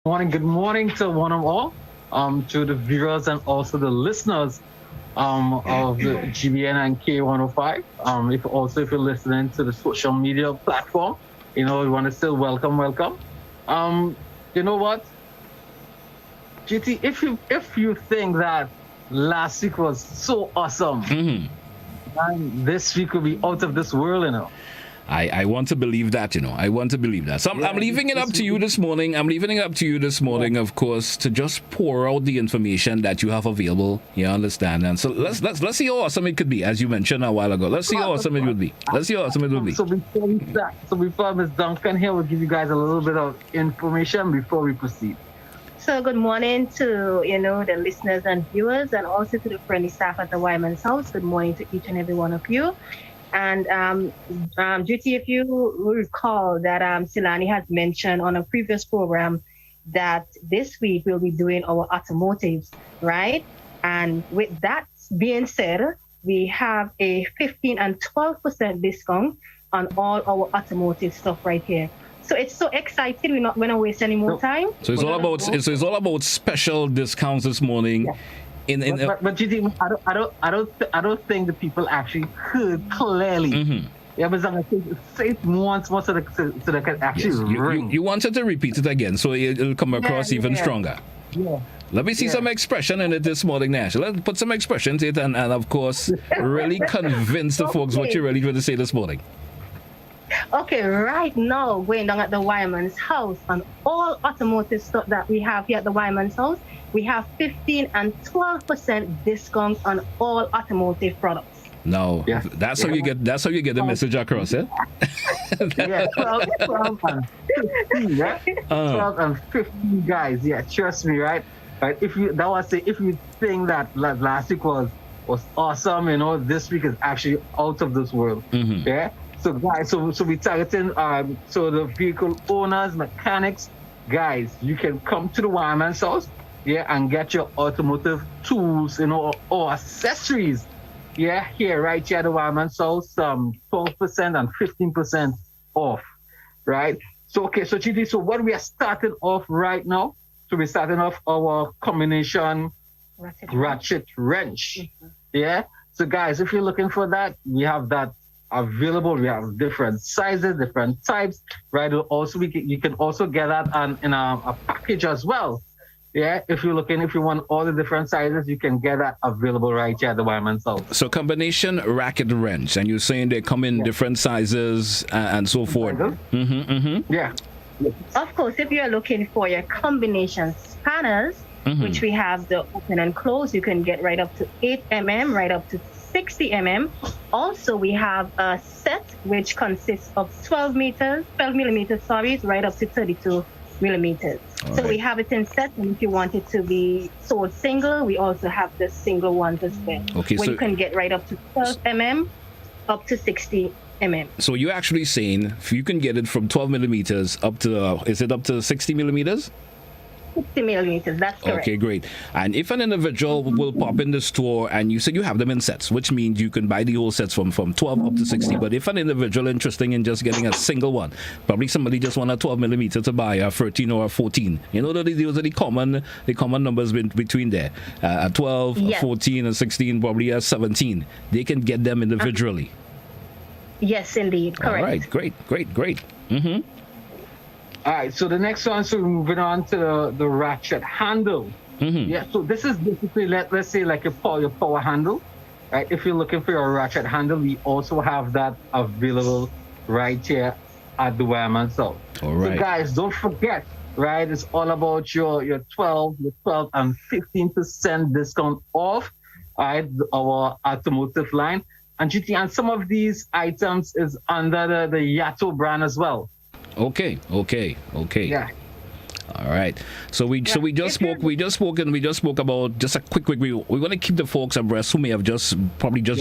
Good morning to one and all, to the viewers and also the listeners of the GBN and K105. If you're listening to the social media platform, we want to still welcome. You know what, GT, if you think that last week was so awesome, man, this week will be out of this world. I want to believe that, I want to believe that. So I'm leaving it up to you this morning. Of course, to just pour out the information that you have available. You understand? And so let's see how awesome it could be, as you mentioned a while ago. Let's see how awesome it would be. So before Ms. Duncan here, we'll give you guys a little bit of information before we proceed. So good morning to, the listeners and viewers, and also to the friendly staff at the Wireman's house. Good morning to each and every one of you. And Juti, if you recall that Silani has mentioned on a previous program that this week we'll be doing our automotives, right? And with that being said, we have a 15 and 12% discount on all our automotive stuff right here. So it's so exciting. We're not going to waste any more time. So it's all about special discounts this morning. Yeah. But GT, I don't think the people actually heard clearly. Mm-hmm. Yeah, but I'm going to say it once more so they can actually ring. You wanted to repeat it again so it'll come across even stronger. Yeah. Let me see some expression in it this morning, Nash. Let's put some expression to it and of course, really convince the folks what you're really going to say this morning. Okay, right now, going down at the Wireman's house, on all automotive stuff that we have here at the Wireman's house, we have 15 and 12% discount on all automotive products. No, that's how you get the message across, eh? 12 and 15 guys. Yeah, trust me, right? Right. If you think that last week was awesome, this week is actually out of this world. Mm-hmm. Yeah. So guys, so we targeting so the vehicle owners, mechanics, guys, you can come to the Wireman's house, and get your automotive tools, or accessories, here right here at the Wireman's house, 12% and 15% off, right? So GT, so what we are starting off right now? So we're starting off our combination ratchet wrench, So guys, if you're looking for that, we have that available. We have different sizes, different types, right? Also, you can also get that in a package as well. Yeah, if you want all the different sizes, you can get that available right here at the Wireman's house. So combination racket wrench, and you're saying they come in different sizes and so forth. Yeah. Of course, if you're looking for your combination spanners, which we have the open and close, you can get right up to 8 mm, right up to 60 mm. Also, we have a set which consists of 12 millimeters, right up to 32 millimeters. All so right. we have it in set, and if you want it to be sold single, we also have the single ones as well. Okay, where you can get right up to 12 mm, up to 60 mm. So you're actually saying if you can get it from 12 millimeters up to, is it up to 60 millimeters? 60 millimeters, that's correct. Okay, great. And if an individual will pop in the store, and you said you have them in sets, which means you can buy the whole sets from 12 up to 60. But if an individual interested in just getting a single one, probably somebody just want a 12 millimeter to buy a 13 or a 14. Those are the common numbers between there. A 12, a 14, a 16, probably a 17. They can get them individually. Yes, indeed. Correct. All right, great. Mm-hmm. All right, so the next one, so we're moving on to the ratchet handle. Mm-hmm. Yeah, so this is basically, let's say, like your power handle, right? If you're looking for your ratchet handle, we also have that available right here at the Wireman's house. All right. So guys, don't forget, right? It's all about your 12 and 15% discount off, right? Our automotive line. And GT, and some of these items is under the Yato brand as well. Okay. Yeah. All right. So we just spoke about just a quick review. We want to keep the folks abreast who may have just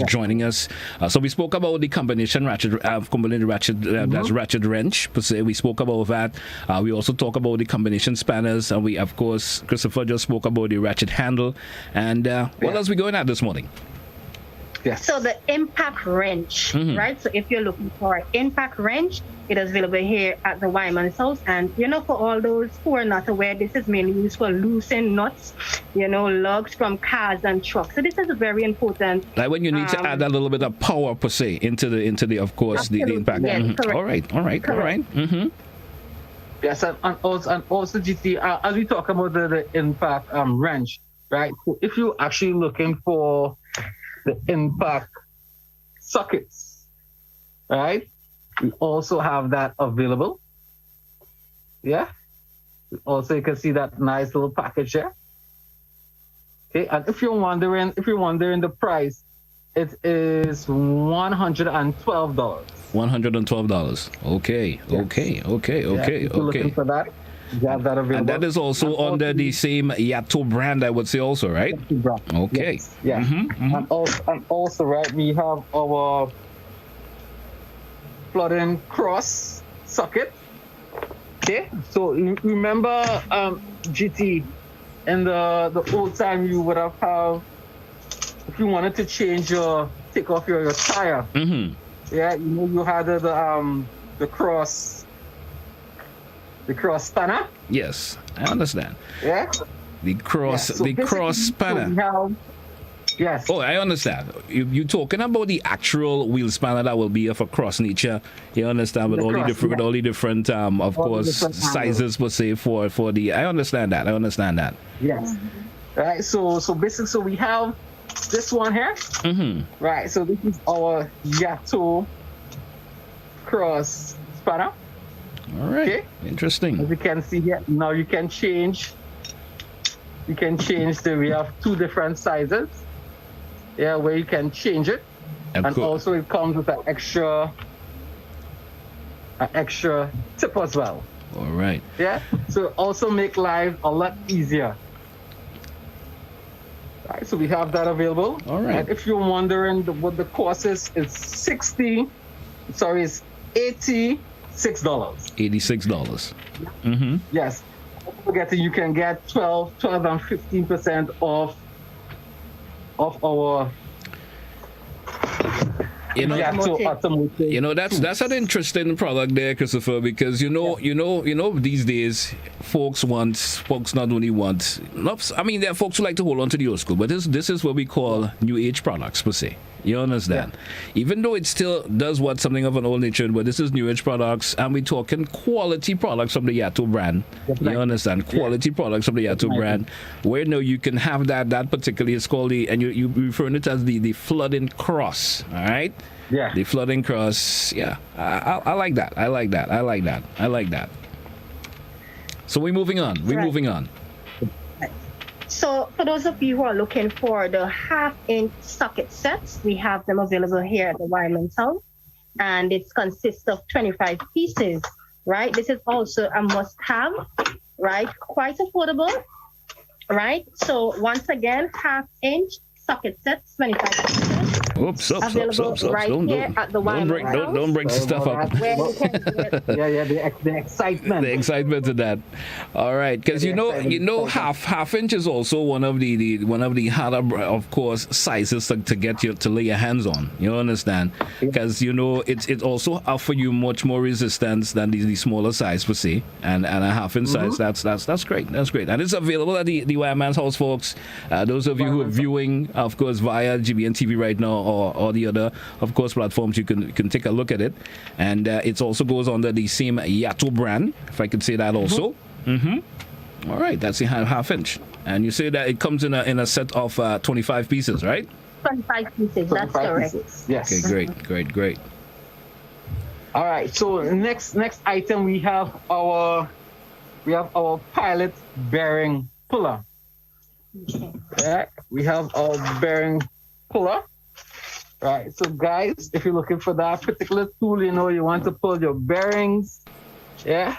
joining us. So we spoke about the combination ratchet, that's ratchet wrench per se. We spoke about that. We also talk about the combination spanners, and we, of course, Christopher just spoke about the ratchet handle. And what else we going at this morning? Yes. So the impact wrench, right? So if you're looking for an impact wrench, it is available here at the Wireman's house. And, for all those who are not aware, this is mainly used for loosening nuts, lugs from cars and trucks. So this is a very important. Like when you need to add a little bit of power per se into the of course, the impact. Yes, correct. All right. Mm-hmm. Yes, and also GT, as we talk about the impact wrench, right? So if you're actually looking for the impact sockets, right? We also have that available. Yeah. Also, you can see that nice little package there. Okay, and if you're wondering the price, it is $112. $112. Okay. Yes. Okay. If you're looking for that, you have that available. And that is also under the same Yato brand, I would say, also, right? Okay. Yes. Yeah. And also, right, we have our flooding cross socket. Okay. So remember, GT, in the old time, you would have if you wanted to take off your tire. Yeah, you had the cross spanner. Yes, I understand. Yeah. The cross spanner. Yes. Oh, I understand. You talking about the actual wheel spanner that will be of a cross nature. You understand, with all the different of course sizes per se for the. I understand that. Yes. Right. So basically, so we have this one here. Right. So this is our Yato cross spanner. All right. Okay. Interesting. As you can see here, now you can change. We have two different sizes. Yeah, where you can change it. And also it comes with an extra tip as well. All right. Yeah. So also make life a lot easier. Right, so we have that available. All right. And if you're wondering what the cost is, it's $86. $86. Yes. Don't forget that you can get 12 and 15% off our that's an interesting product there, Christopher, because these days folks not only want, I mean, there are folks who like to hold on to the old school, but this is what we call new age products per se. You understand? Yeah. Even though it still does something of an old nature, but this is new age products, and we're talking quality products from the Yato brand. Right. You understand? Quality products from the Yato brand, where you can have that particularly, it's called and you referring it as the flooding cross. All right? Yeah. The flooding cross. Yeah. I like that. I like that. So we're moving on. So for those of you who are looking for the 1/2-inch socket sets, we have them available here at the Wireman's house, and it consists of 25 pieces, right? This is also a must-have, right? Quite affordable, right? So once again, 1/2-inch socket sets, 25 pieces. Oops. Right here at the Wireman's house. Don't break the stuff up. The excitement. The excitement of that. All right, because half-inch is also one of the harder, of course, sizes to get to lay your hands on. You understand? Because it also offer you much more resistance than the smaller size per se, and a 1/2-inch size. That's great. And it's available at the Wireman's house, folks. Those of you who are viewing, of course, via GBN TV right now, or the other, of course, platforms, you can take a look at it. And it also goes under the same Yato brand, if I could say that also. All right, that's the 1/2-inch. And you say that it comes in a set of 25 pieces, right? 25 pieces, that's correct. Yes. Okay, great. All right, so next item we have our pilot bearing puller. Okay. Yeah, we have our bearing puller. Right, so guys, if you're looking for that particular tool, you want to pull your bearings, yeah,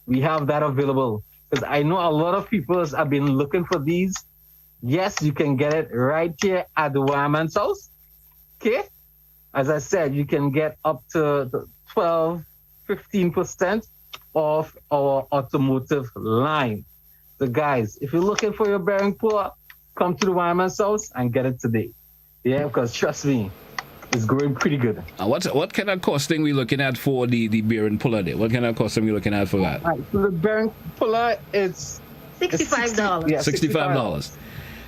we have that available. Because I know a lot of people have been looking for these. Yes, you can get it right here at the Wireman's house. Okay, as I said, you can get up to 12-15% off our automotive line. So guys, if you're looking for your bearing puller, come to the Wireman's house and get it today. Yeah, because trust me, it's going pretty good. What kind of costing we looking at for the bearing puller there? What kind of costing we looking at for that? All right, so the bearing puller, it's $65. Yeah, $65.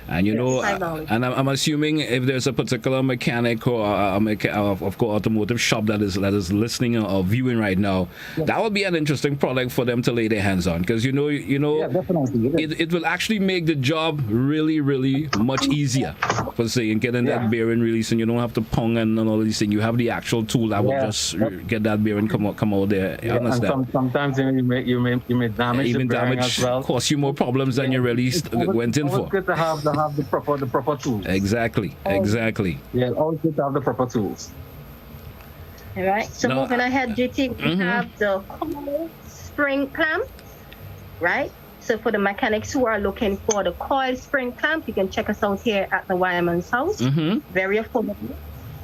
And you know, $65. and I'm assuming if there's a particular mechanic or of course automotive shop that is listening or viewing right now, that would be an interesting product for them to lay their hands on, because you know, Yeah, definitely. it will actually make the job really, really much easier for saying getting that bearing release, and you don't have to pong and all these things. You have the actual tool that will just get that bearing come out there. You understand? And sometimes you may damage Even the bearing damage as well. costs you more problems than you really went in for. It's good to have the proper tools. Exactly. Yeah, always good to have the proper tools. All right. So No, moving ahead, GT, we have the coil spring clamp, right? So for the mechanics who are looking for the coil spring clamp, you can check us out here at the Wireman's house. Very affordable.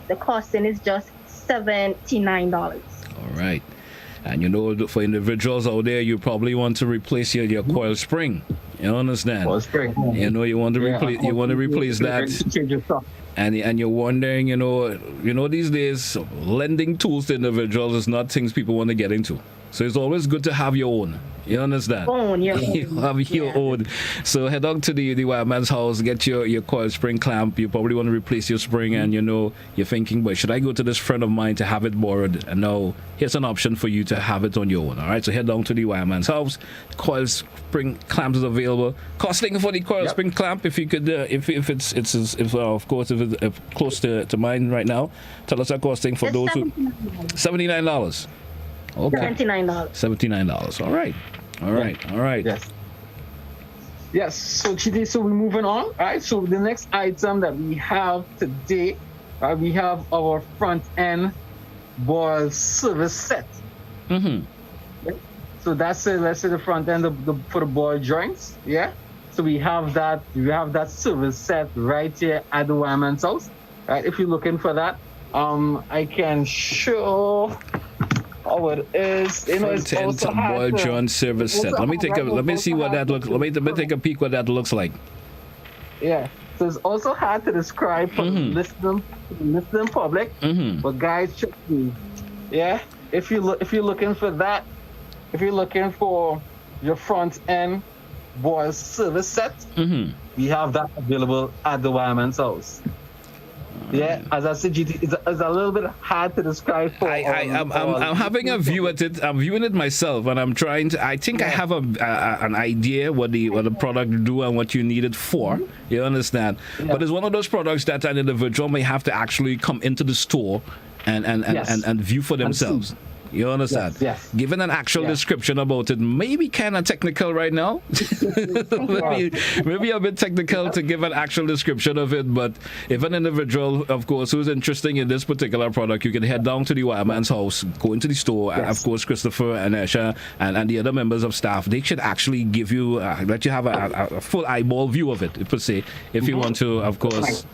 The costing is just $79. All right. And you know, for individuals out there, you probably want to replace your coil spring. You understand? Coil spring. You know, you want to replace that. Change your stuff. And you're wondering, you know, these days lending tools to individuals is not things people want to get into. So it's always good to have your own. You understand? You have your own. So head on to the Wireman's house, get your coil spring clamp. You probably want to replace your spring, and you know you're thinking, but should I go to this friend of mine to have it borrowed? And now here's an option for you to have it on your own. All right, so head down to the Wireman's house. Coil spring clamp is available. Costing for the coil spring clamp, if you could, if of course if it's close to mine right now, tell us our costing for those who $79. Okay. $79. All right. Yes. So today, so we're moving on. All right. So the next item that we have today, we have our front end ball service set. So that's let's say the front end for the ball joints. Yeah. So we have that service set right here at the Wireman's house. Right. If you're looking for that, I can show. Oh, it is. You know, it's also ball joint service set. Let me see what that looks. Let me take a peek what that looks like. Yeah. So it's also hard to describe for the listening public. But guys, trust me. Yeah. If you're looking for that, if you're looking for your front end ball service set, we have that available at the Wireman's house. Yeah, as I said, GT, it's a little bit hard to describe. I'm having a view at it. I'm viewing it myself, and I'm trying to. I think I have an idea what the product do and what you need it for. You understand? But it's one of those products that an individual may have to actually come into the store and view for themselves. You understand? Yes. Given an actual description about it, maybe kind of technical right now. maybe a bit technical to give an actual description of it. But if an individual, of course, who's interested in this particular product, you can head down to the Wireman's house, go into the store. And of course, Christopher and Esha and the other members of staff, they should actually give you, let you have a full eyeball view of it, per se, if you want to, of course.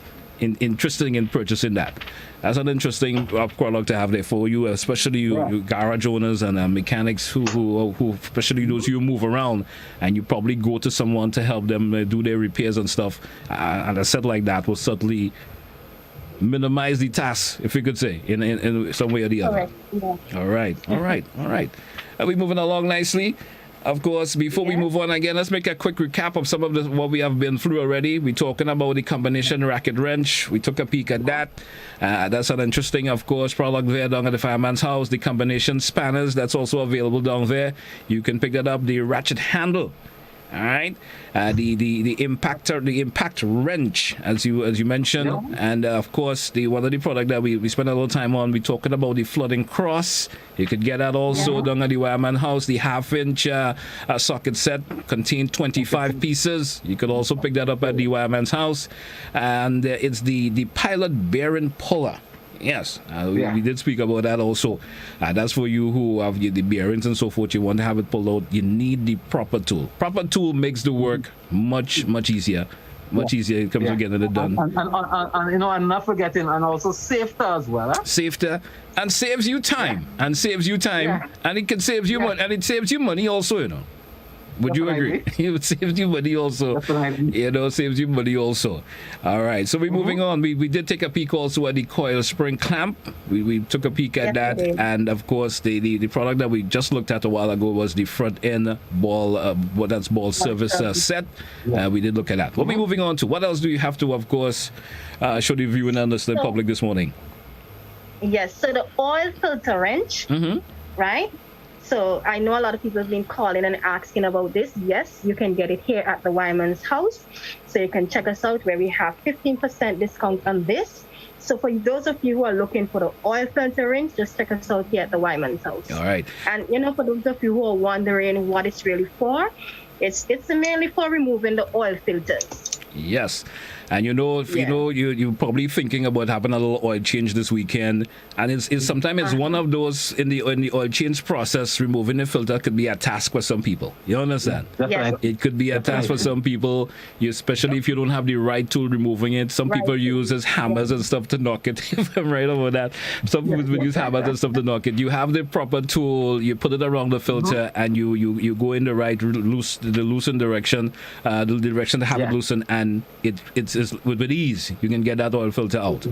Interesting in purchasing that. That's an interesting product to have there for you, especially you garage owners and mechanics who especially those who move around and you probably go to someone to help them do their repairs and stuff. And a set like that will certainly minimize the task, if you could say, in some way or the other. All right. Are we moving along nicely? Of course, before we move on again, let's make a quick recap of some of what we have been through already. We're talking about the combination racket wrench. We took a peek at that. That's an interesting, of course, product there down at the Fireman's house. The combination spanners, that's also available down there. You can pick that up. The ratchet handle. All right, the impact wrench, as you mentioned, and of course one of the product that we spend a little time on. We're talking about the flooding cross. You could get that also down at the Wireman house. The half-inch socket set contains 25 pieces. You could also pick that up at the Wireman's house, and it's the pilot bearing puller. Yes, we did speak about that also. That's for you who have the bearings and so forth. You want to have it pulled out. You need the proper tool. Proper tool makes the work much easier. Much easier. It comes to getting it done. And you know, I'm not forgetting, and also safer as well. Safer and saves you time. And it can save you money. And it saves you money also. You know. Would you agree? Definitely. It saves you money also. Definitely. You know, saves you money also. All right. So we're moving on. We did take a peek also at the coil spring clamp. We took a peek at Yes, we that. did. And of course, the product that we just looked at a while ago was the front end ball, ball service set. We did look at that. We'll be moving on to what else do you have to, of course, show the viewing and the public this morning? Yes, so the oil filter wrench, right? So I know a lot of people have been calling and asking about this. Yes, you can get it here at the Wireman's house. So you can check us out where we have 15% discount on this. So for those of you who are looking for the oil filter wrench, just check us out here at the Wireman's house. All right. And for those of you who are wondering what it's really for, it's mainly for removing the oil filters. Yes. And you're probably thinking about having a little oil change this weekend, and it's sometimes it's one of those in the oil change process. Removing the filter could be a task for some people. You understand? Yes. It could be a task for some people, especially if you don't have the right tool removing it. Some people use hammers and stuff to knock it. If I'm right over that, some people would use hammers and stuff to knock it. You have the proper tool, you put it around the filter, and you go in the right loosen direction, the direction to have it loosen, and it's with ease you can get that oil filter out.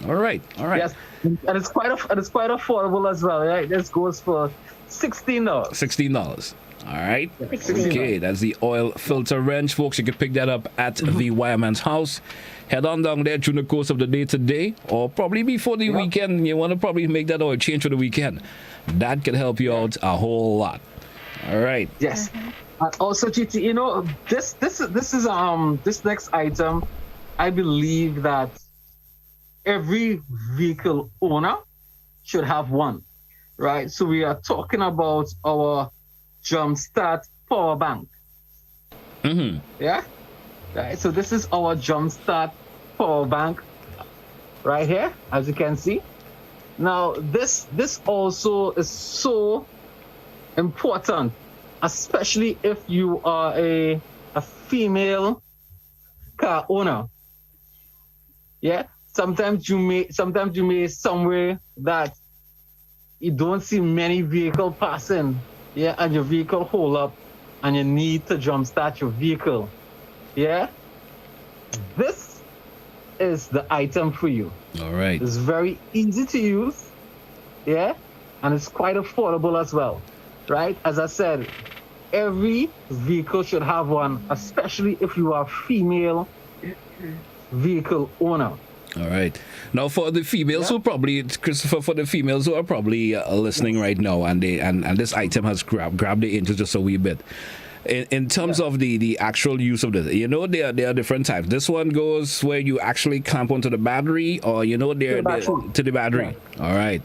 All right. Yes, and it's quite affordable as well, right? This goes for $16. All right. Okay, that's the oil filter wrench, folks. You can pick that up at the Wireman's house. Head on down there during the course of the day today, or probably before the weekend. You want to probably make that oil change for the weekend. That can help you out a whole lot. All right. Yes. Also, GT, this next item, I believe that every vehicle owner should have one, right? So we are talking about our Jumpstart power bank. Yeah? Right. So this is our Jumpstart power bank right here, as you can see. Now, this also is so important, especially if you are a female car owner. Yeah, sometimes you may somewhere that you don't see many vehicles passing. Yeah, and your vehicle hold up, and you need to jumpstart your vehicle. Yeah, this is the item for you. All right. It's very easy to use. Yeah, and it's quite affordable as well. Right? As I said, every vehicle should have one, especially if you are a female vehicle owner. All right. Now, for the females who probably, Christopher, for the females who are probably listening right now, and this item has grabbed the interest just a wee bit. In terms of the actual use of this, there are different types. This one goes where you actually clamp onto the battery, or to the battery. Yeah. All right.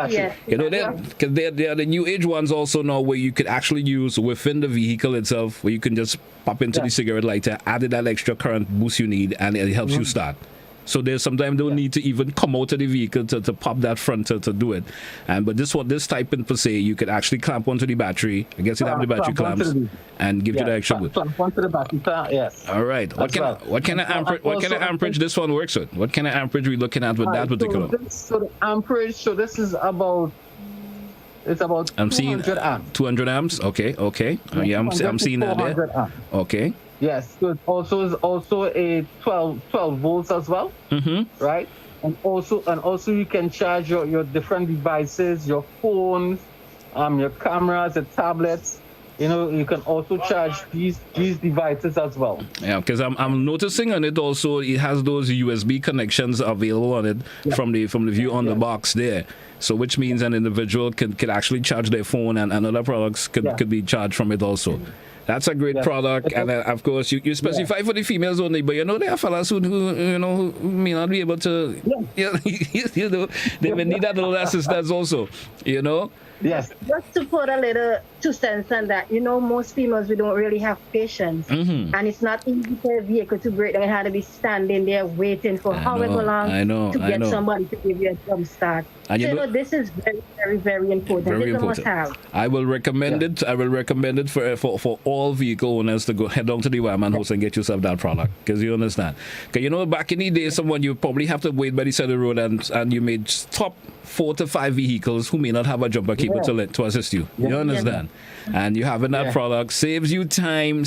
Yeah. There are the new age ones also now where you could actually use within the vehicle itself, where you can just pop into the cigarette lighter, add that extra current boost you need, and it helps you start. So there's sometimes don't need to even come out of the vehicle to pop that front to do it. But this type in per se, you could actually clamp onto the battery. I guess you have the battery clamps and give you the extra boost. Clamp onto the battery, yes. All right. What kind of amperage this one works with? What kind of amperage are we looking at with that particular? So the amperage. So this is about. It's about 200 amps. 200 amps. Okay. Yeah, I'm seeing that there. Amps. Okay. Yes, so it also is also a 12 volts as well, right? And also you can charge your different devices, your phones, your cameras, your tablets. You can also charge these devices as well. Yeah, because I'm noticing on it also it has those USB connections available on it from the view on the box there. So which means an individual could actually charge their phone, and other products could be charged from it also. That's a great product, and of course you specify for the females only. But there are fellas who may not be able to. They may need that little assistance also. Yes. Just to put a little 2 cents on that, most females, we don't really have patience. And it's not easy for a vehicle to break down. It had to be standing there waiting for however long to get somebody to give you a jump start. And this is very, very, very important. Very it's important. A must-have. I will recommend it. I will recommend it for all vehicle owners to go head down to the Wireman house and get yourself that product, because you understand. Because back in the day, someone you probably have to wait by the side of the road, and you may stop 4 to 5 vehicles who may not have a jumper cable to assist you. You understand? and you having that product saves you time,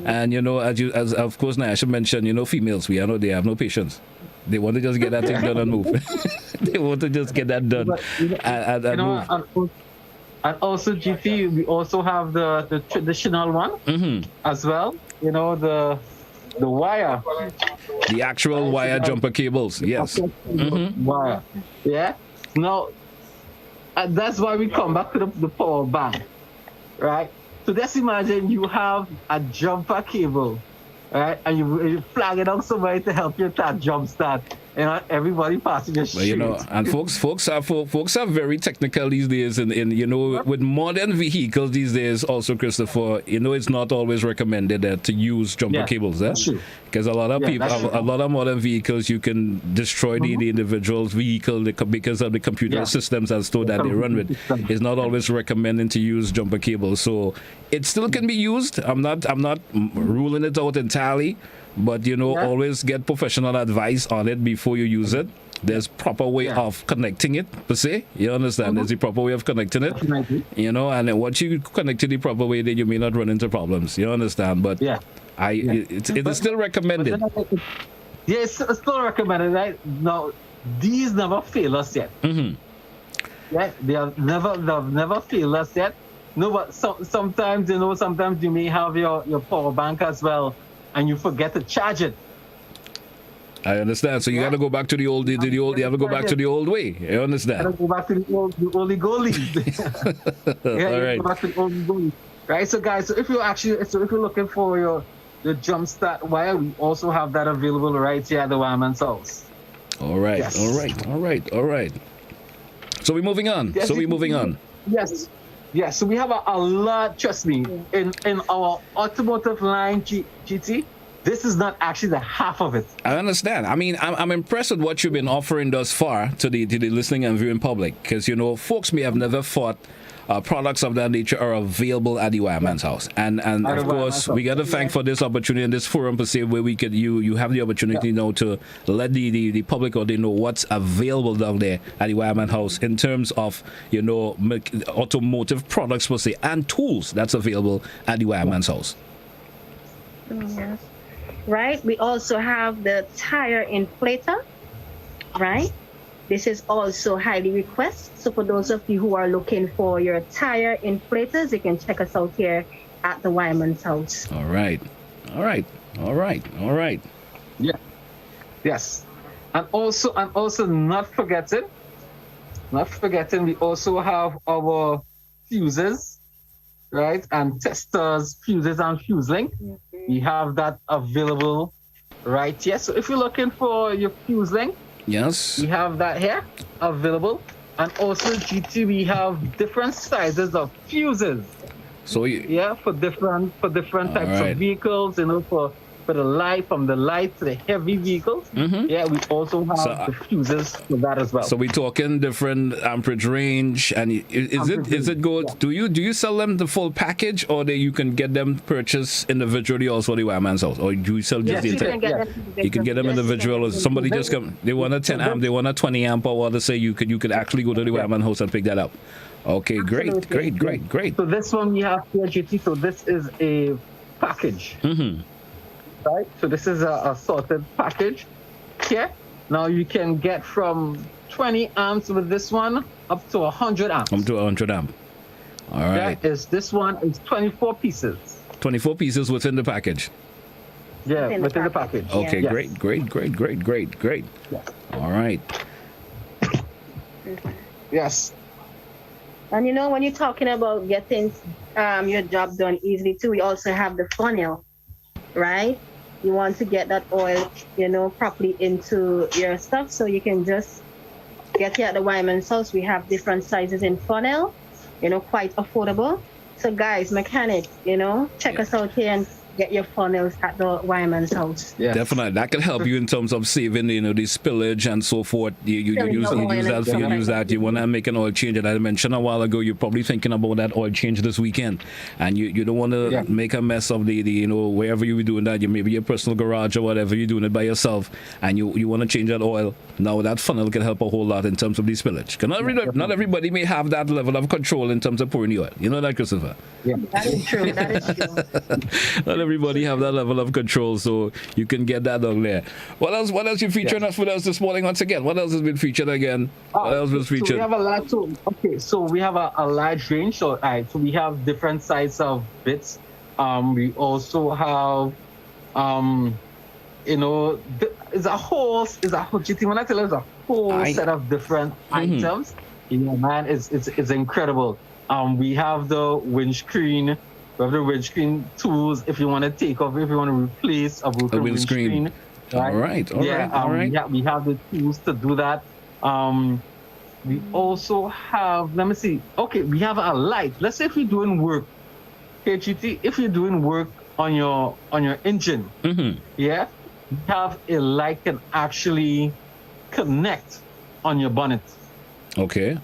and as of course now I should mention, females, we know they have no patience. They want to just get that thing done and move. They want to just get that done and move. And also, GT, we also have the traditional one as well. The wire. The actual wire jumper cables, yes. Wire. Yeah. Now, that's why we come back to the power bank, right? So just imagine you have a jumper cable, right? And you flag it out somebody to help you to jumpstart. Everybody passing the street. And folks are very technical these days, and with modern vehicles these days also, Christopher, it's not always recommended to use jumper cables, because a lot of people, a lot of modern vehicles, you can destroy the individual's vehicle because of the computer systems as to that they run with. It's not always recommending to use jumper cables, so it still can be used. I'm not ruling it out entirely. But always get professional advice on it before you use it. There's proper way of connecting it, per se. You understand? There's the proper way of connecting it. And then once you connect it the proper way, then you may not run into problems. You understand? But it is still recommended. It's still recommended, right? Now, these never fail us yet. Yeah, they've never failed us yet. No, but sometimes you may have your power bank as well, and you forget to charge it. I understand. So you got to go back to the old. You have to go back to the old way. You understand? You got to go back to the oldie goalies. All right. Go back to the oldie goalies. Right. So guys, if you're looking for your Jumpstart wire, we also have that available right here at the Wireman's house. All right. Yes. All right. So we're moving on. Yes. Yeah, so we have a lot, trust me, in our automotive line, GT, this is not actually the half of it. I understand. I mean, I'm impressed with what you've been offering thus far to the listening and viewing public, because, folks may have never thought products of that nature are available at the Wireman's house. And of course, we got to thank for this opportunity in this forum per se, where we could you have the opportunity now to let the public or they know what's available down there at the Wireman house in terms of automotive products per se and tools that's available at the Wireman's house. Yes. Right. We also have the tire inflator. Right. This is also highly requested. So for those of you who are looking for your tire inflators, you can check us out here at the Wireman's house. All right. Yeah. Yes. And also not forgetting, we also have our fuses, right? And testers, fuses and fuse link. We have that available right here. So if you're looking for your fuse link, yes, we have that here available. And also, GT, we have different sizes of fuses. So for different types of vehicles, for the light, from the light to the heavy vehicles. Yeah, we also have the fuses for that as well. So we're talking different amperage range, and is it good? Yeah. Do you sell them the full package, or you can get them purchased individually also at the Wireman's house, or do you sell just the entire? You can get them individual. Or somebody just come, they want a 10 amp, they want a 20 amp, or what to say, you could actually go to the Wireman house and pick that up. Okay, great. So this one we have here, GT. So this is a package. Right, so this is a sorted package here. Now you can get from 20 amps with this one up to 100 amps. Up to 100 amp. All right. This one is 24 pieces. 24 pieces within the package. Yeah, within the package. Okay, yes. Great. Yes. All right. Yes. And when you're talking about getting your job done easily too, we also have the funnel, right? You want to get that oil, properly into your stuff, so you can just get here at the Wireman's house. We have different sizes in funnel, quite affordable. So guys, mechanics, check us out here and get your funnels at the Wireman's house. Yes. Definitely, that can help you in terms of saving, the spillage and so forth. You use that. You want to make an oil change that I mentioned a while ago. You're probably thinking about that oil change this weekend, and you don't want to make a mess of the wherever you be doing that. You maybe your personal garage or whatever, you're doing it by yourself, and you want to change that oil. Now that funnel can help a whole lot in terms of the spillage. Because not everybody may have that level of control in terms of pouring the oil. You know that, Christopher? Yeah, that is true. That is true. Not everybody have that level of control, so you can get that down there. What else you featuring us with us this morning once again? What else has been featured again? What else was featured? So we have a lot too. Okay, so we have a large range. So so we have different sizes of bits. We also have it's a whole GT. When I tell you, it's a whole set of different items. Man, it's incredible. We have the windscreen. We have the windscreen tools if you want to take off, if you want to replace a broken windscreen. Right? All right. Yeah, we have the tools to do that. We also have, let me see. Okay, we have a light. Let's say if you're doing work, HGT, if you're doing work on your engine, we have a light can actually connect on your bonnet. Okay.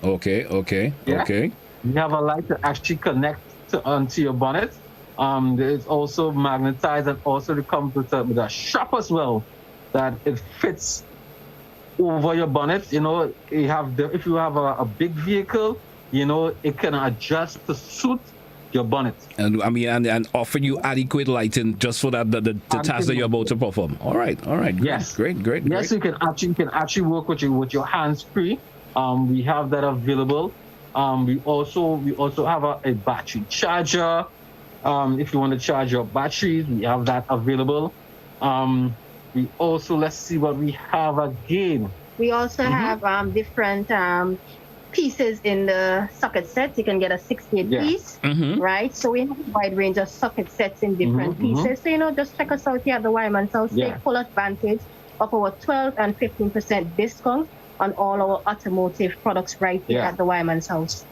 We have a light to actually connect onto your bonnet. There's also magnetized, and also it comes with a strap as well that it fits over your bonnet. You have if you have a big vehicle, it can adjust to suit your bonnet. And and offer you adequate lighting just for that the task that you're about to perform. All right. Yes. Great. Yes, you can actually work with your hands free. We have that available. We also have a battery charger. If you want to charge your batteries, we have that available. We also, let's see what we have again. We also have different pieces in the socket sets. You can get a 68 piece, right? So we have a wide range of socket sets in different pieces. So, just check us out here at the Wireman's house. Take full advantage of our 12 and 15% discount on all our automotive products right here at the Wireman's house.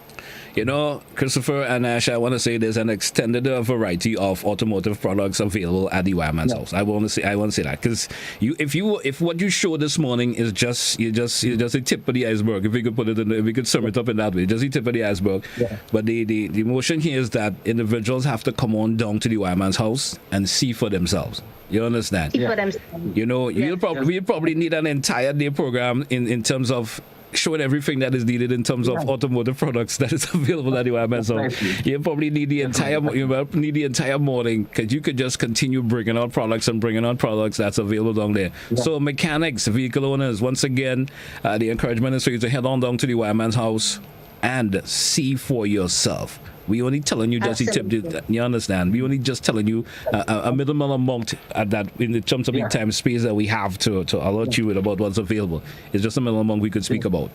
Christopher and Ash, I want to say there's an extended variety of automotive products available at the Wireman's house. I want to say that because if what you showed this morning is just a tip of the iceberg, if we could put it if we could sum it up in that way, just a tip of the iceberg. But the emotion here is that individuals have to come on down to the Wireman's house and see for themselves. You understand? See for themselves. We'll probably need an entire day program in terms of showing everything that is needed in terms of automotive products that is available at the Wireman's house. You probably need the entire morning because you could just continue bringing out products that's available down there. So mechanics, vehicle owners, once again, the encouragement is for you to head on down to the Wireman's house and see for yourself. We only telling you just the tip. You understand? We only just telling you a minimal amount at that in the terms of the time space that we have to alert you with about what's available. It's just a minimal amount we could speak about.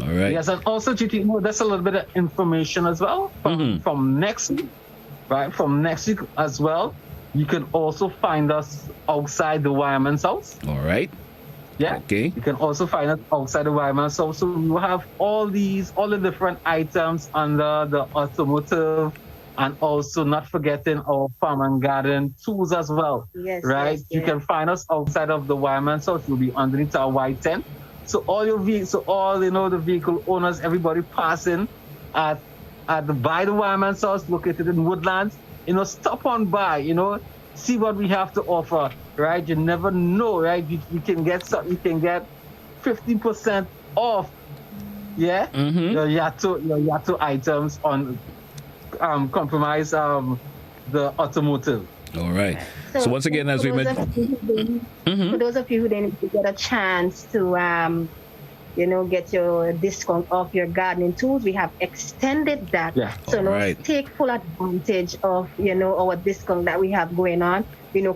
All right. Yes, and also GT, that's a little bit of information as well from next week, right? From next week as well. You can also find us outside the Wireman's house. All right. Yeah. Okay. You can also find us outside the Wireman. So we will have all the different items under the automotive, and also not forgetting our farm and garden tools as well. Yes. Right. Yes, you can find us outside of the Wireman. So it will be underneath our white tent. So all the vehicle owners, everybody passing by the Wireman's house located in Woodlands, stop on by, see what we have to offer, right? You never know, right? You can get something. You can get 50% off. Yeah, your Yato items on compromise the automotive. All right. So once again, as we mentioned, for those of you who didn't get a chance to get your discount off your gardening tools, we have extended that. So take full advantage of our discount that we have going on.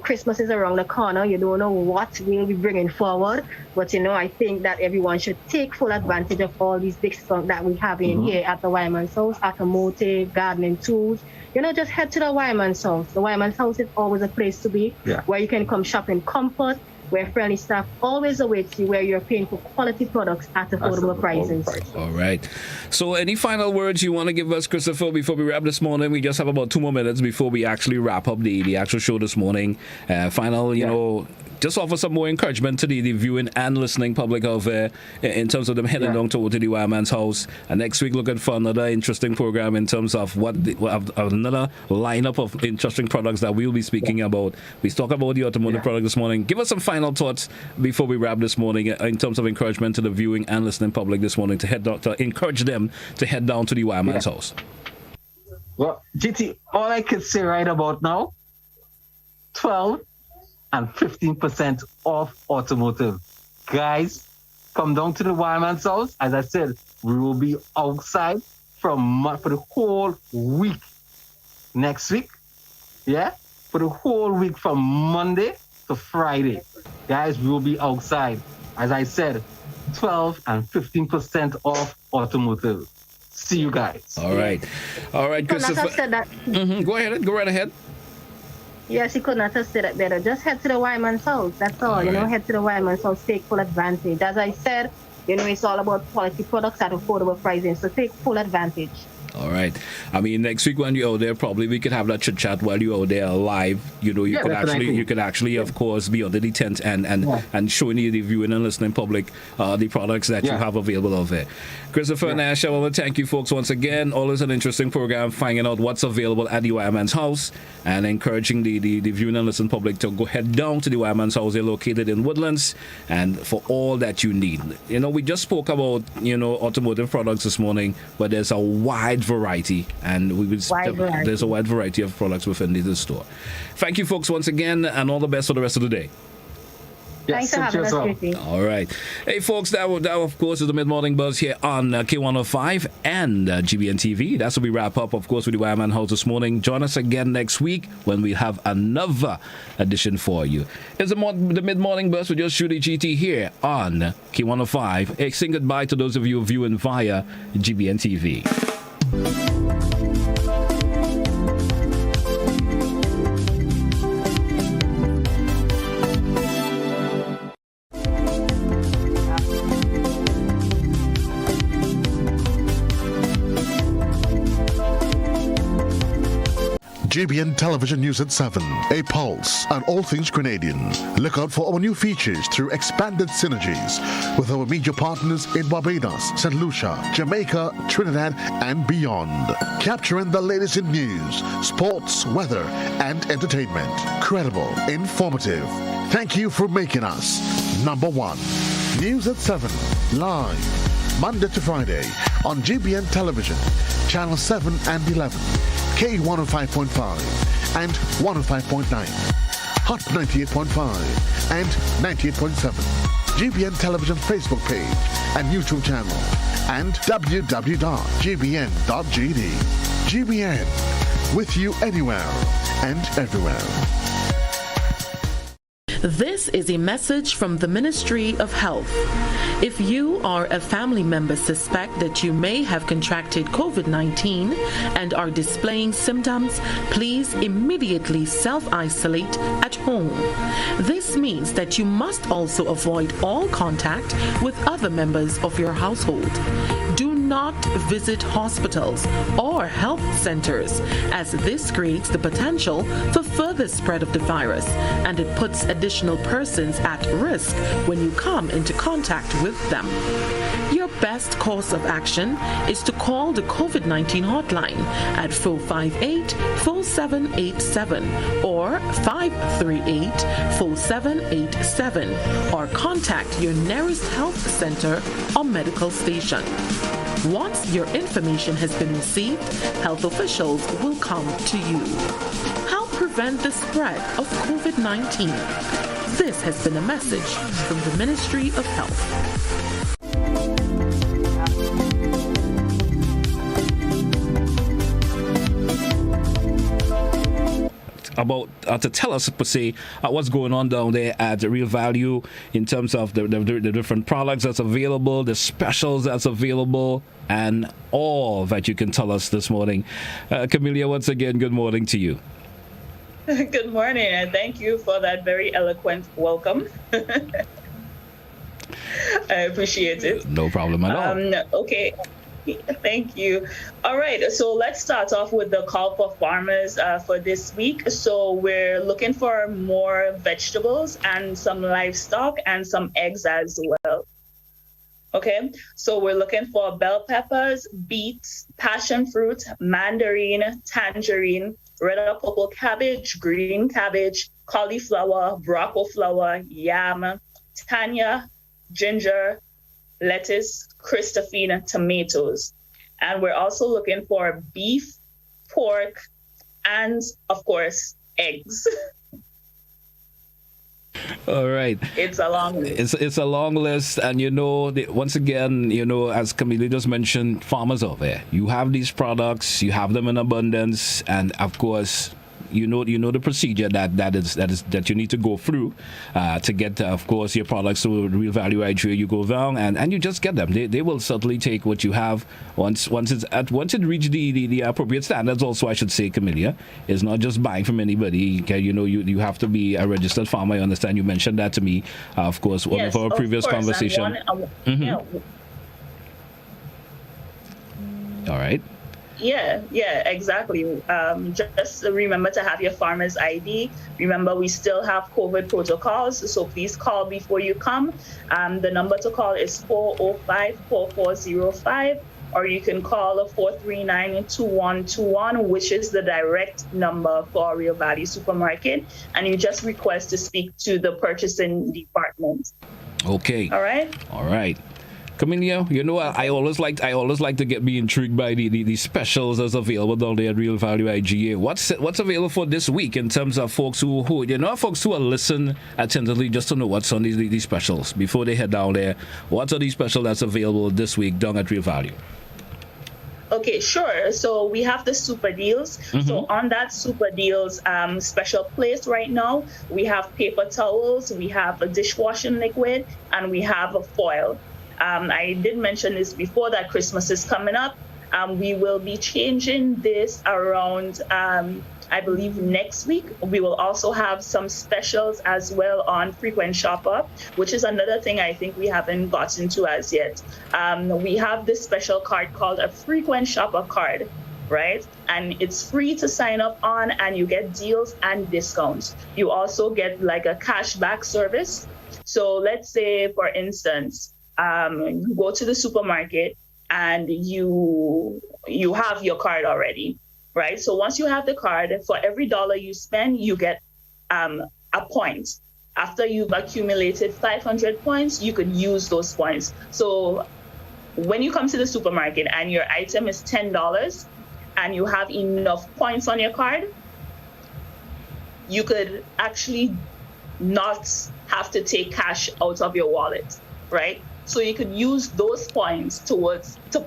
Christmas is around the corner. You don't know what we'll be bringing forward, but I think that everyone should take full advantage of all these discounts that we have in here at the Wireman's house, automotive, gardening tools. Just head to the Wireman's house. The Wireman's house is always a place to be, where you can come shop in comfort where friendly staff always awaits you, where you're paying for quality products at affordable prices. All right. So any final words you want to give us, Christopher, before we wrap this morning? We just have about 2 more minutes before we actually wrap up the actual show this morning. Final, you know, just offer some more encouragement to the viewing and listening public of in terms of them heading down to the Wireman's house. And next week, looking for another interesting program in terms of another lineup of interesting products that we'll be speaking about. We talked about the automotive product this morning. Give us some final thoughts before we wrap this morning in terms of encouragement to the viewing and listening public this morning to head down, to encourage them to head down to the Wireman's house. Well, GT, all I can say right about now, 12 and 15% off automotive. Guys, come down to the Wireman's house. As I said, we will be outside for the whole week next week. Yeah? For the whole week from Monday to Friday. Guys, we will be outside. As I said, 12 and 15% off automotive. See you guys. All right. All right, Christopher. Go ahead. Go right ahead. Yes, you could not have said it better. Just head to the Wireman's house. That's all. Head to the Wireman's house. Take full advantage. As I said, it's all about quality products at affordable pricing. So take full advantage. All right. I mean, next week when you're out there, probably we could have that chit chat while you're out there live. You could actually, of course, be under the tent and showing the viewing and listening public the products that you have available out there. Christopher and Ash, I want to thank you folks once again. Always an interesting program, finding out what's available at the Wireman's house and encouraging the viewing and listening public to go head down to the Wireman's house. They're located in Woodlands, and for all that you need. We just spoke about automotive products this morning, but there's a wide variety, and there's a wide variety of products within the store. Thank you folks once again, and all the best for the rest of the day. Thanks for having us, Christy. All right. Hey folks, that of course is the Mid-Morning Buzz here on K105 and GBN TV. That's what we wrap up, of course, with the Wireman House this morning. Join us again next week when we have another edition for you. It's the Mid-Morning Buzz with your Shooty GT here on K105. Hey, saying goodbye to those of you viewing via GBN TV. GBN Television News at 7, a pulse on all things Grenadian. Look out for our new features through expanded synergies with our media partners in Barbados, St. Lucia, Jamaica, Trinidad, and beyond. Capturing the latest in news, sports, weather, and entertainment. Credible, informative. Thank you for making us number one. News at 7, live, Monday to Friday on GBN Television, Channel 7 and 11. K105.5 and 105.9, Hot 98.5 and 98.7, GBN Television Facebook page and YouTube channel, and www.gbn.gd. GBN, with you anywhere and everywhere. This is a message from the Ministry of Health. If you or a family member suspect that you may have contracted COVID-19 and are displaying symptoms, please immediately self-isolate at home. This means that you must also avoid all contact with other members of your household. Do not visit hospitals or health centers, as this creates the potential for further spread of the virus, and it puts additional persons at risk when you come into contact with them. Your best course of action is to call the COVID-19 hotline at 458-4787 or 538-4787, or contact your nearest health center or medical station. Once your information has been received, health officials will come to you. Help prevent the spread of COVID-19. This has been a message from the Ministry of Health. About to tell us per se what's going on down there at Real Value in terms of the different products that's available, the specials that's available, and all that you can tell us this morning. Camelia, once again, good morning to you. Good morning, and thank you for that very eloquent welcome. I appreciate it. No problem at all. Okay, thank you. All right, so let's start off with the call for farmers for this week. So we're looking for more vegetables and some livestock and some eggs as well. Okay, so we're looking for bell peppers, beets, passion fruit, mandarin, tangerine, red or purple cabbage, green cabbage, cauliflower, broccoli flower, yam, tanya, ginger, lettuce, Christophine, tomatoes. And we're also looking for beef, pork, and of course, eggs. All right. It's a long list. It's a long list, and once again, as Camille just mentioned, farmers out there, you have these products, you have them in abundance, and of course, you know the procedure that you need to go through to get, of course, your products to Real Value IGA. You go down and you just get them. They will certainly take what you have once it reaches the appropriate standards. Also, I should say, Camellia, it's not just buying from anybody. Okay, you have to be a registered farmer. I understand you mentioned that to me, of course, one of our previous conversation. All right. Yeah, exactly. Just remember to have your farmer's ID. Remember, we still have COVID protocols, so please call before you come. The number to call is 405-4405, or you can call 439-2121, which is the direct number for Real Value Supermarket, and you just request to speak to the purchasing department. Okay. All right. Camilla, I always like to get me intrigued by the specials that's available down there at Real Value IGA. What's available for this week in terms of folks who folks who are listen attentively just to know what's on these specials before they head down there. What are these specials that's available this week down at Real Value? Okay, sure. So we have the super deals. So on that super deals special place right now, we have paper towels, we have a dishwashing liquid, and we have a foil. I did mention this before that Christmas is coming up. We will be changing this around, I believe, next week. We will also have some specials as well on frequent shopper, which is another thing I think we haven't gotten to as yet. We have this special card called a frequent shopper card, right? And it's free to sign up on, and you get deals and discounts. You also get like a cashback service. So let's say, for instance, you go to the supermarket and you have your card already, right? So once you have the card, for every $1 you spend, you get a point. After you've accumulated 500 points, you could use those points. So when you come to the supermarket and your item is $10 and you have enough points on your card, you could actually not have to take cash out of your wallet, right? So you could use those points to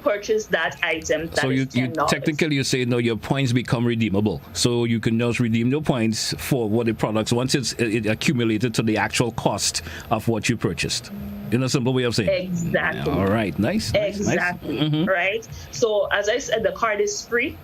purchase that item. That so you technically, you say, no, your points become redeemable. So you can just redeem your points for what the products, once it accumulated to the actual cost of what you purchased. In a simple way of saying. Exactly. All right. Nice. Exactly. Nice. Right. So as I said, the card is free.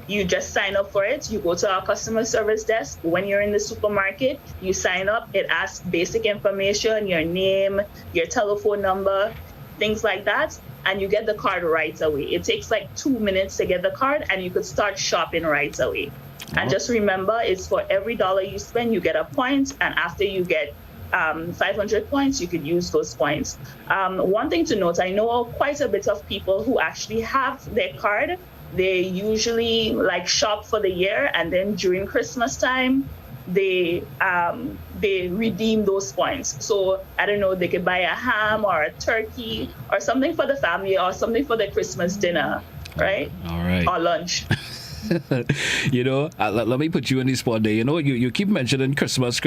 You just sign up for it. You go to our customer service desk. When you're in the supermarket, you sign up. It asks basic information, your name, your telephone number, things like that. And you get the card right away. It takes like 2 minutes to get the card, and you could start shopping right away. And just remember, it's for every $1 you spend, you get a point. And after you get 500 points, you could use those points. One thing to note, I know quite a bit of people who actually have their card. They usually shop for the year, and then during Christmas time, they redeem those points. So I don't know, they could buy a ham or a turkey or something for the family or something for the Christmas dinner, right? All right. Or lunch. Let me put you in the spot there. You keep mentioning Christmas.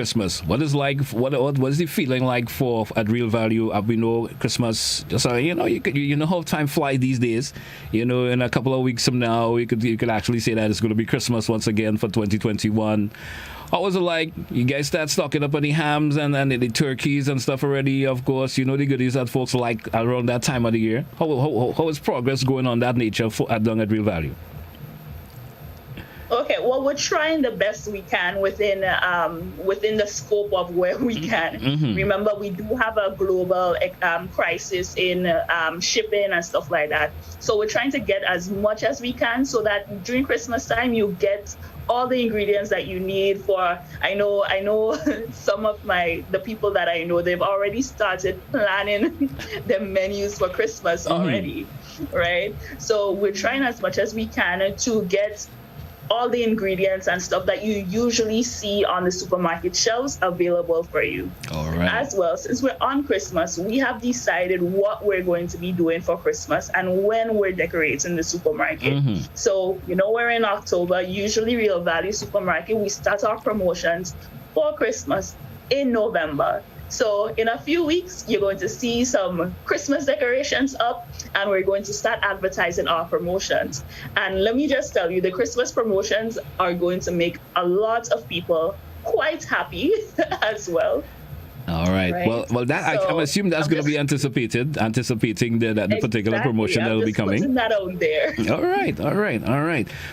What is the feeling like for at Real Value? We know Christmas. Just you know how time flies these days. In a couple of weeks from now, you could actually say that it's going to be Christmas once again for 2021. How was it like? You guys start stocking up on the hams and the turkeys and stuff already? Of course, the goodies that folks like around that time of the year. How is progress going on that nature down at Real Value? Okay, well, we're trying the best we can within the scope of where we can. Remember, we do have a global crisis in shipping and stuff like that. So we're trying to get as much as we can so that during Christmas time you get all the ingredients that you need for. I know some of the people that I know, they've already started planning their menus for Christmas already, right? So we're trying as much as we can to get all the ingredients and stuff that you usually see on the supermarket shelves available for you. All right. As well, since we're on Christmas, we have decided what we're going to be doing for Christmas and when we're decorating the supermarket. So, we're in October. Usually Real Value Supermarket, we start our promotions for Christmas in November. So in a few weeks, you're going to see some Christmas decorations up, and we're going to start advertising our promotions. And let me just tell you, the Christmas promotions are going to make a lot of people quite happy as well. All right. Well, that so, I'm assuming that's going to be anticipating the particular promotion that will be coming. Putting that out there. All right.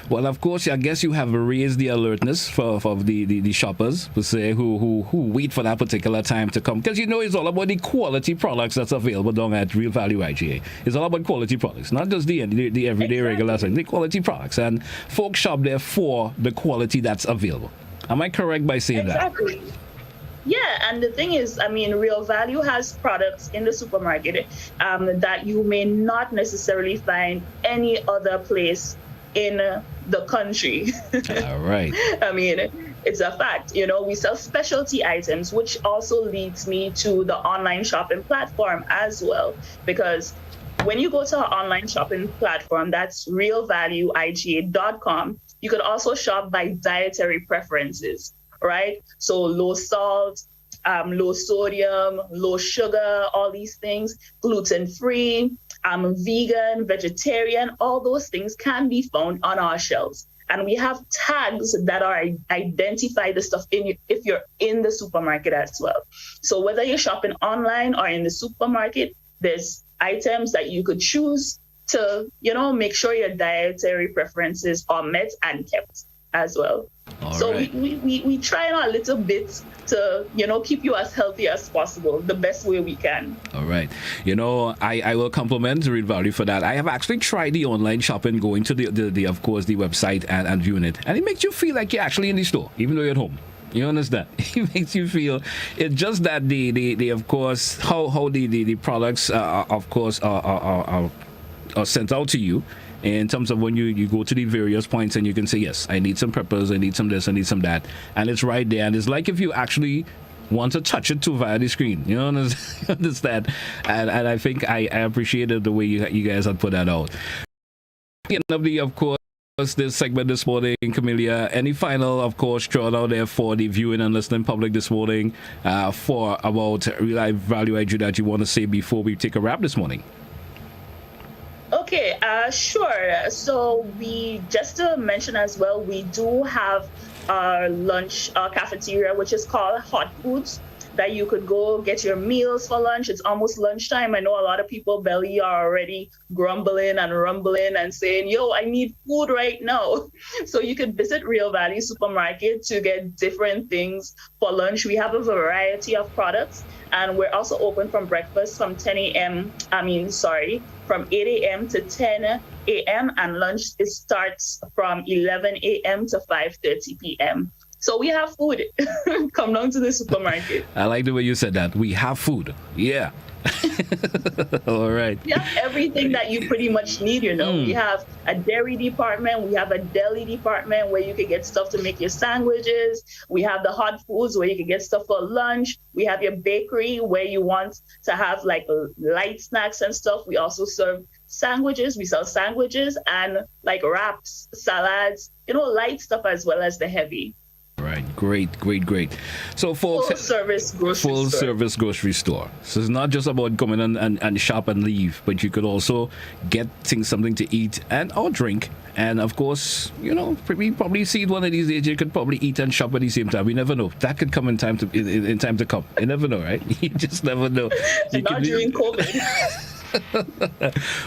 Well, of course, I guess you have raised the alertness for the shoppers per se who wait for that particular time to come, because it's all about the quality products that's available down at Real Value IGA. It's all about quality products, not just the everyday regular thing, the quality products, and folks shop there for the quality that's available. Am I correct by saying that? Yeah, and the thing is, Real Value has products in the supermarket that you may not necessarily find any other place in the country. All right. It's a fact. We sell specialty items, which also leads me to the online shopping platform as well, because when you go to our online shopping platform, that's realvalueiga.com, you could also shop by dietary preferences. Right? So low salt, low sodium, low sugar, all these things, gluten-free, vegan, vegetarian, all those things can be found on our shelves. And we have tags that are identify the stuff if you're in the supermarket as well. So whether you're shopping online or in the supermarket, there's items that you could choose to, make sure your dietary preferences are met and kept as well. We try a little bit to, keep you as healthy as possible, the best way we can. All right. I will compliment Real Value for that. I have actually tried the online shopping, going to the of course, the website and viewing it. And it makes you feel like you're actually in the store, even though you're at home. You understand? It makes you feel, it's just that the of course, how the products, of course, are sent out to you. In terms of when you go to the various points and you can say, yes, I need some peppers, I need some this, I need some that. And it's right there. And it's like if you actually want to touch it too via the screen. You understand? And I think I appreciated the way you guys had put that out. At the end of of course, this segment this morning, Camellia, any final, of course, thrown out there for the viewing and listening public this morning for about Real Value IGA that you want to say before we take a wrap this morning? Okay, sure. So just to mention as well, we do have our lunch cafeteria, which is called Hot Foods, that you could go get your meals for lunch. It's almost lunchtime. I know a lot of people belly are already grumbling and rumbling and saying, yo, I need food right now. So you could visit Real Value Supermarket to get different things for lunch. We have a variety of products, and we're also open from breakfast from from 8 a.m. to 10 a.m. and lunch starts from 11 a.m. to 5:30 p.m. So we have food. Come down to the supermarket. I like the way you said that. We have food. Yeah. All right. Yeah, everything that you pretty much need, We have a dairy department. We have a deli department where you can get stuff to make your sandwiches. We have the hot foods where you can get stuff for lunch. We have your bakery where you want to have like light snacks and stuff. We also serve sandwiches. We sell sandwiches and like wraps, salads, light stuff as well as the heavy. Right, great. So, folks, full service grocery store. So it's not just about coming in and shop and leave, but you could also get something to eat or drink. And of course, we probably see it one of these days. You could probably eat and shop at the same time. We never know. That could come in time to come. You never know, right? You just never know. Not during COVID.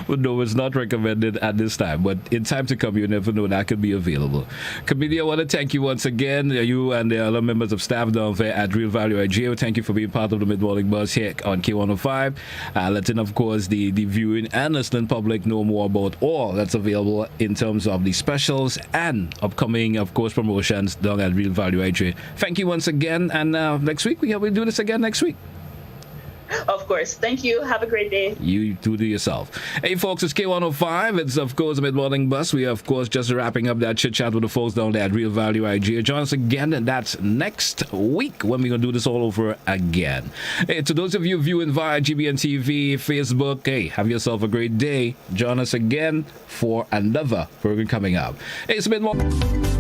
Well, no, it's not recommended at this time, but in time to come, you never know, that could be available. Committee, I want to thank you once again, you and the other members of staff down there at Real Value IGA. Thank you for being part of the mid-morning buzz here on K105. Letting, of course, the viewing and listening public know more about all that's available in terms of the specials and upcoming, of course, promotions down at Real Value IGA. Thank you once again, and next week, we'll do this again next week. Of course. Thank you. Have a great day. You do to yourself. Hey, folks, it's K105. It's, of course, a mid-morning bus. We are, of course, just wrapping up that chit-chat with the folks down there at Real Value IGA. Join us again, and that's next week when we're going to do this all over again. Hey, to those of you viewing via GBN TV, Facebook, hey, have yourself a great day. Join us again for another program coming up. Hey, it's mid-morning.